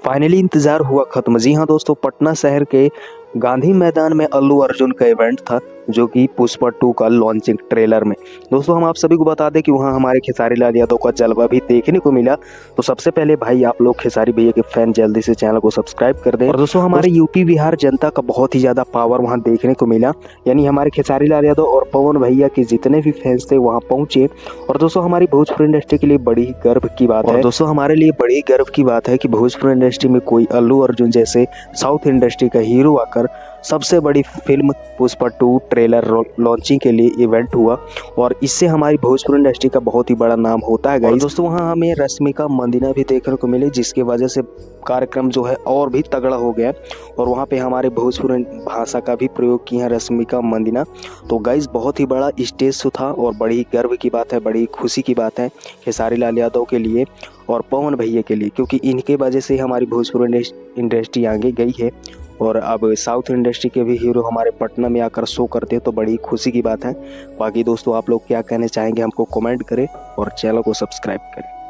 Finally इंतजार हुआ खत्म। जी हाँ दोस्तों, पटना शहर के गांधी मैदान में अल्लू अर्जुन का इवेंट था, जो कि पुष्पा 2 का लॉन्चिंग ट्रेलर में। दोस्तों हम आप सभी को बता दें कि वहाँ हमारे खेसारी लाल यादव का जलवा भी देखने को मिला। तो सबसे पहले भाई आप लोग खेसारी भैया के फैन जल्दी से चैनल को सब्सक्राइब कर दें। और दोस्तों हमारे यूपी बिहार जनता का बहुत ही ज्यादा पावर वहाँ देखने को मिला, यानी हमारे खेसारी लाल यादव और पवन भैया के जितने भी फैंस थे वहाँ पहुंचे। और दोस्तों हमारी भोजपुरी इंडस्ट्री के लिए बड़ी गर्व की बात है। और दोस्तों हमारे लिए बड़ी गर्व की बात है कि भोजपुरी इंडस्ट्री में कोई अल्लू अर्जुन जैसे साउथ इंडस्ट्री का हीरो आकर सबसे बड़ी फिल्म पुष्पा 2 ट्रेलर लॉन्चिंग के लिए इवेंट हुआ, और इससे हमारी भोजपुरी इंडस्ट्री का बहुत ही बड़ा नाम होता है गाइस। दोस्तों वहाँ हमें रश्मिका मंदाना भी देखने को मिली, जिसकी वजह से कार्यक्रम जो है और भी तगड़ा हो गया। और वहाँ पे हमारे भोजपुरी भाषा का भी प्रयोग किया रश्मिका मंदाना। तो गाइस बहुत ही बड़ा स्टेज शो था और बड़ी गर्व की बात है, बड़ी खुशी की बात है खेसारी लाल यादव के लिए और पवन भैया के लिए, क्योंकि इनके वजह से हमारी भोजपुरी इंडस्ट्री आगे गई है। और अब साउथ इंडस्ट्री के भी हीरो हमारे पटना में आकर शो करते हैं, तो बड़ी खुशी की बात है। बाकी दोस्तों आप लोग क्या कहना चाहेंगे हमको कमेंट करें और चैनल को सब्सक्राइब करें।